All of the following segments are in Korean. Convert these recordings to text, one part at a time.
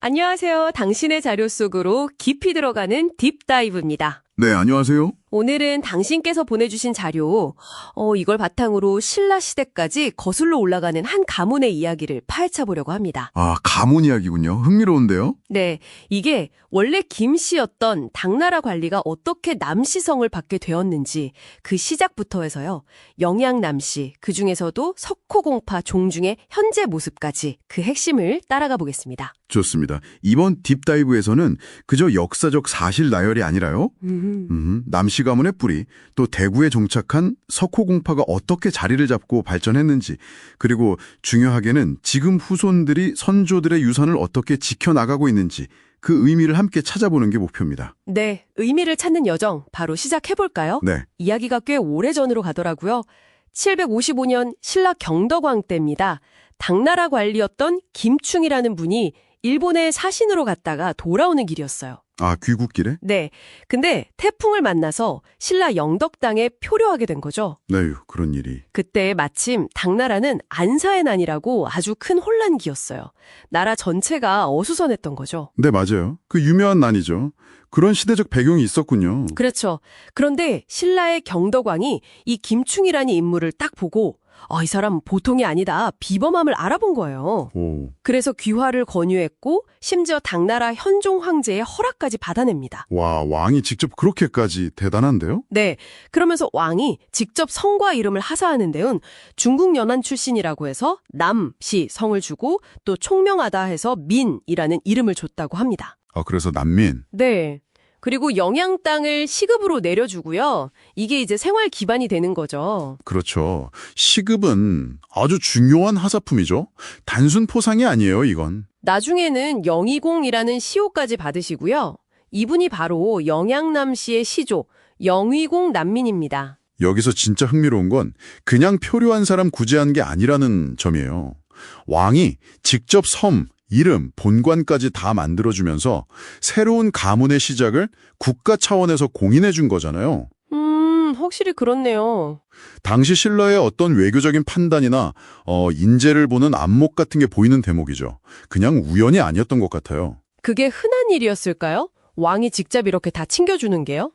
안녕하세요. 당신의 자료 속으로 깊이 들어가는 딥다이브입니다. 네, 안녕하세요. 오늘은 당신께서 보내주신 자료, 이걸 바탕으로 신라 시대까지 거슬러 올라가는 한 가문의 이야기를 파헤쳐 보려고 합니다. 아, 가문 이야기군요. 흥미로운데요? 네, 이게 원래 김씨였던 당나라 관리가 어떻게 남씨성을 받게 되었는지 그 시작부터 해서요. 영양남씨, 그중에서도 석호공파 종중의 현재 모습까지 그 핵심을 따라가 보겠습니다. 좋습니다. 이번 딥다이브에서는 그저 역사적 사실 나열이 아니라요. 남씨 가문의 뿌리, 또 대구에 정착한 석호공파가 어떻게 자리를 잡고 발전했는지, 그리고 중요하게는 지금 후손들이 선조들의 유산을 어떻게 지켜나가고 있는지 그 의미를 함께 찾아보는 게 목표입니다. 네, 의미를 찾는 여정 바로 시작해볼까요? 네. 이야기가 꽤 오래전으로 가더라고요. 755년 신라 경덕왕 때입니다. 당나라 관리였던 김충이라는 분이 일본의 사신으로 갔다가 돌아오는 길이었어요. 아, 귀국길에? 네, 근데 태풍을 만나서 신라 영덕당에 표류하게 된 거죠. 네, 그런 일이. 그때 마침 당나라는 안사의 난이라고 아주 큰 혼란기였어요. 나라 전체가 어수선했던 거죠. 네, 맞아요. 그 유명한 난이죠. 그런 시대적 배경이 있었군요. 그렇죠. 그런데 신라의 경덕왕이 이 김충이라는 인물을 딱 보고 이 사람 보통이 아니다. 비범함을 알아본 거예요. 오. 그래서 귀화를 권유했고 심지어 당나라 현종 황제의 허락까지 받아냅니다. 와, 왕이 직접 그렇게까지 대단한데요? 네, 그러면서 왕이 직접 성과 이름을 하사하는 데는 중국 연안 출신이라고 해서 남씨 성을 주고 또 총명하다 해서 민이라는 이름을 줬다고 합니다. 아, 그래서 난민. 네. 그리고 영양 땅을 시급으로 내려주고요. 이게 이제 생활 기반이 되는 거죠. 그렇죠. 시급은 아주 중요한 하사품이죠. 단순 포상이 아니에요, 이건. 나중에는 영의공이라는 시호까지 받으시고요. 이분이 바로 영양남 씨의 시조, 영의공 난민입니다. 여기서 진짜 흥미로운 건 그냥 표류한 사람 구제한 게 아니라는 점이에요. 왕이 직접 섬, 이름, 본관까지 다 만들어주면서 새로운 가문의 시작을 국가 차원에서 공인해 준 거잖아요. 확실히 그렇네요. 당시 신라의 어떤 외교적인 판단이나 인재를 보는 안목 같은 게 보이는 대목이죠. 그냥 우연이 아니었던 것 같아요. 그게 흔한 일이었을까요? 왕이 직접 이렇게 다 챙겨주는 게요?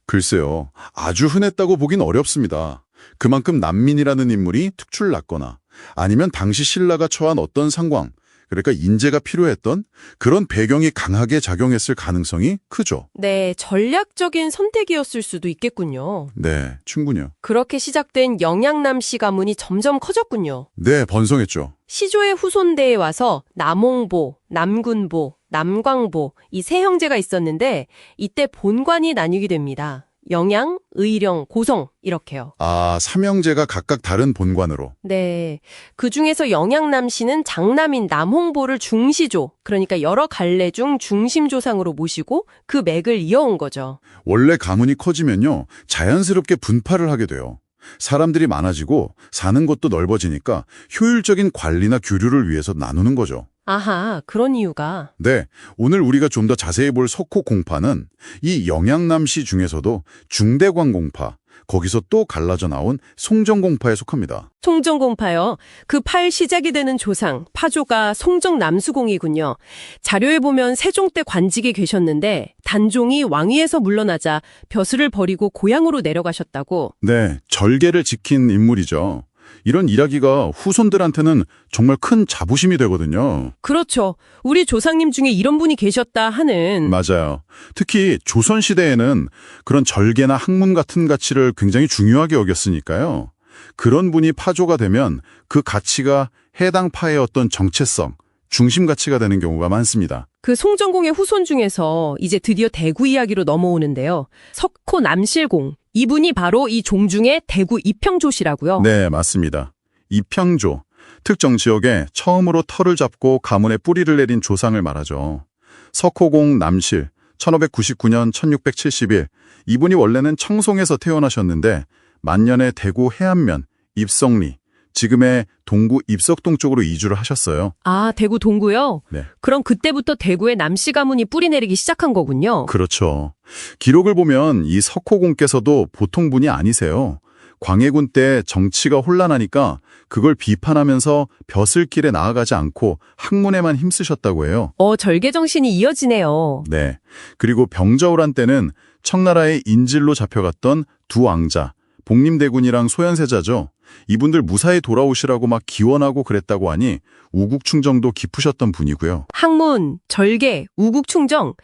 글쎄요. 아주 흔했다고 보긴 어렵습니다. 그만큼 난민이라는 인물이 특출났거나 아니면 당시 신라가 처한 어떤 상황, 그러니까 인재가 필요했던 그런 배경이 강하게 작용했을 가능성이 크죠. 네, 전략적인 선택이었을 수도 있겠군요. 네, 충분히요. 그렇게 시작된 영양남 씨 가문이 점점 커졌군요. 네, 번성했죠. 시조의 후손대에 와서 남홍보, 남군보, 남광보 이 세 형제가 있었는데 이때 본관이 나뉘게 됩니다. 영양, 의령, 고성 이렇게요. 아, 삼형제가 각각 다른 본관으로. 네, 그중에서 영양남 씨는 장남인 남홍보를 중시조, 그러니까 여러 갈래 중 중심조상으로 모시고 그 맥을 이어온 거죠. 원래 가문이 커지면요, 자연스럽게 분파를 하게 돼요. 사람들이 많아지고 사는 곳도 넓어지니까 효율적인 관리나 교류를 위해서 나누는 거죠. 아하, 그런 이유가. 네, 오늘 우리가 좀 더 자세히 볼 석호공파는 이 영양남씨 중에서도 중대광공파, 거기서 또 갈라져 나온 송정공파에 속합니다. 송정공파요. 그 팔 시작이 되는 조상, 파조가 송정남수공이군요. 자료에 보면 세종 때 관직에 계셨는데 단종이 왕위에서 물러나자 벼슬을 버리고 고향으로 내려가셨다고. 네, 절개를 지킨 인물이죠. 이런 이야기가 후손들한테는 정말 큰 자부심이 되거든요. 그렇죠. 우리 조상님 중에 이런 분이 계셨다 하는. 맞아요. 특히 조선시대에는 그런 절개나 학문 같은 가치를 굉장히 중요하게 여겼으니까요. 그런 분이 파조가 되면 그 가치가 해당 파의 어떤 정체성, 중심 가치가 되는 경우가 많습니다. 그 송정공의 후손 중에서 이제 드디어 대구 이야기로 넘어오는데요. 석호 남실공. 이분이 바로 이 종중의 대구 이평조씨라고요. 네, 맞습니다. 이평조, 특정 지역에 처음으로 터를 잡고 가문의 뿌리를 내린 조상을 말하죠. 석호공 남실, 1599년 1671. 이분이 원래는 청송에서 태어나셨는데 만년에 대구 해안면, 입성리, 지금의 동구 입석동 쪽으로 이주를 하셨어요. 아, 대구 동구요? 네. 그럼 그때부터 대구의 남씨 가문이 뿌리 내리기 시작한 거군요. 그렇죠. 기록을 보면 이 석호공께서도 보통 분이 아니세요. 광해군 때 정치가 혼란하니까 그걸 비판하면서 벼슬길에 나아가지 않고 학문에만 힘쓰셨다고 해요. 절개 정신이 이어지네요. 네. 그리고 병저울한 때는 청나라의 인질로 잡혀갔던 두 왕자, 복림대군이랑 소현세자죠. 이분들 무사히 돌아오시라고 막 기원하고 그랬다고 하니 우국충정도 깊으셨던 분이고요. 학문, 절개, 우국충정.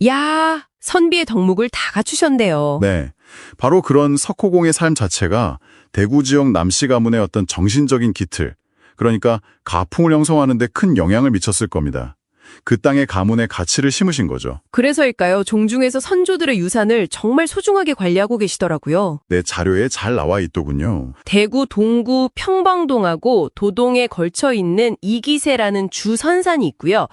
야, 선비의 덕목을 다 갖추셨네요. 네. 바로 그런 석호공의 삶 자체가 대구 지역 남씨 가문의 어떤 정신적인 기틀, 그러니까 가풍을 형성하는 데 큰 영향을 미쳤을 겁니다. 그 땅의 가문의 가치를 심으신 거죠. 그래서일까요? 종중에서 선조들의 유산을 정말 소중하게 관리하고 계시더라고요. 내 자료에 잘 나와 있더군요. 대구 동구 평방동하고 도동에 걸쳐 있는 이기세라는 주선산이 있고요.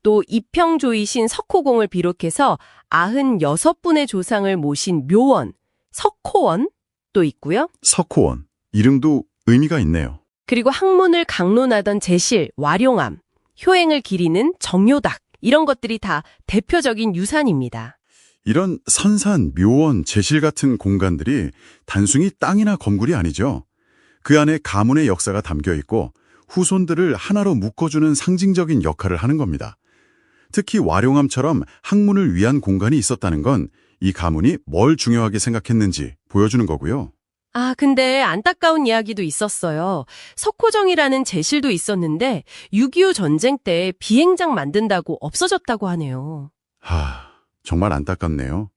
또 이평조이신 석호공을 비롯해서 96분의 조상을 모신 묘원, 석호원도 있고요. 석호원. 이름도 의미가 있네요. 그리고 학문을 강론하던 제실, 와룡암, 효행을 기리는 정효닭 이런 것들이 다 대표적인 유산입니다. 이런 선산, 묘원, 제실 같은 공간들이 단순히 땅이나 건물이 아니죠. 그 안에 가문의 역사가 담겨 있고 후손들을 하나로 묶어주는 상징적인 역할을 하는 겁니다. 특히 와룡암처럼 학문을 위한 공간이 있었다는 건 이 가문이 뭘 중요하게 생각했는지 보여주는 거고요. 근데 안타까운 이야기도 있었어요. 석호정이라는 제실도 있었는데 6.25 전쟁 때 비행장 만든다고 없어졌다고 하네요. 정말 안타깝네요.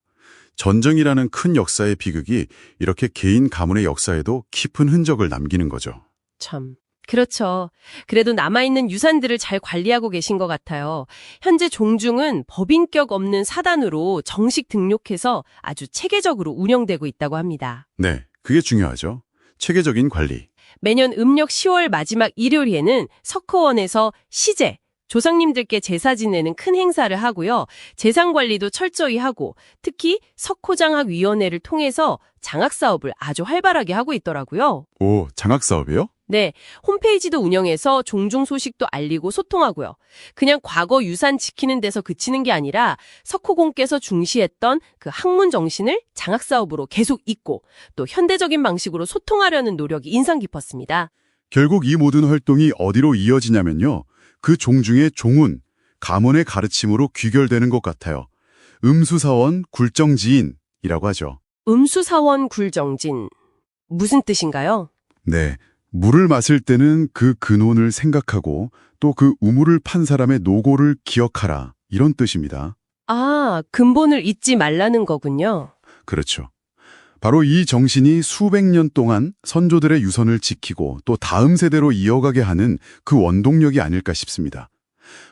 전쟁이라는 큰 역사의 비극이 이렇게 개인 가문의 역사에도 깊은 흔적을 남기는 거죠. 참. 그렇죠. 그래도 남아있는 유산들을 잘 관리하고 계신 것 같아요. 현재 종중은 법인격 없는 사단으로 정식 등록해서 아주 체계적으로 운영되고 있다고 합니다. 네, 그게 중요하죠. 체계적인 관리. 매년 음력 10월 마지막 일요일에는 석호원에서 시제, 조상님들께 제사 지내는 큰 행사를 하고요. 재산 관리도 철저히 하고 특히 석호장학위원회를 통해서 장학사업을 아주 활발하게 하고 있더라고요. 오, 장학사업이요? 네, 홈페이지도 운영해서 종중 소식도 알리고 소통하고요. 그냥 과거 유산 지키는 데서 그치는 게 아니라 석호공께서 중시했던 그 학문 정신을 장학사업으로 계속 잇고 또 현대적인 방식으로 소통하려는 노력이 인상 깊었습니다. 결국 이 모든 활동이 어디로 이어지냐면요. 그 종중의 종운, 가문의 가르침으로 귀결되는 것 같아요. 음수사원 굴정지인이라고 하죠. 음수사원 굴정진. 무슨 뜻인가요? 네, 물을 마실 때는 그 근원을 생각하고 또 그 우물을 판 사람의 노고를 기억하라. 이런 뜻입니다. 근본을 잊지 말라는 거군요. 그렇죠. 바로 이 정신이 수백 년 동안 선조들의 유선을 지키고 또 다음 세대로 이어가게 하는 그 원동력이 아닐까 싶습니다.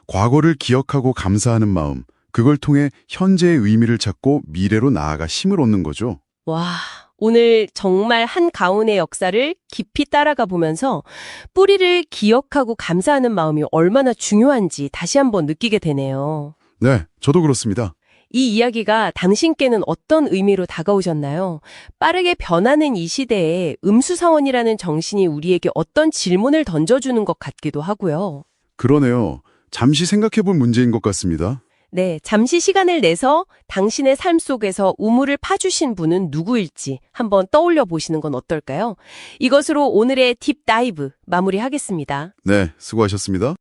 과거를 기억하고 감사하는 마음, 그걸 통해 현재의 의미를 찾고 미래로 나아가 힘을 얻는 거죠. 와, 오늘 정말 한 가문의 역사를 깊이 따라가 보면서 뿌리를 기억하고 감사하는 마음이 얼마나 중요한지 다시 한번 느끼게 되네요. 네, 저도 그렇습니다. 이 이야기가 당신께는 어떤 의미로 다가오셨나요? 빠르게 변하는 이 시대에 음수사원이라는 정신이 우리에게 어떤 질문을 던져주는 것 같기도 하고요. 그러네요. 잠시 생각해 볼 문제인 것 같습니다. 네, 잠시 시간을 내서 당신의 삶 속에서 우물을 파주신 분은 누구일지 한번 떠올려 보시는 건 어떨까요? 이것으로 오늘의 딥다이브 마무리하겠습니다. 네, 수고하셨습니다.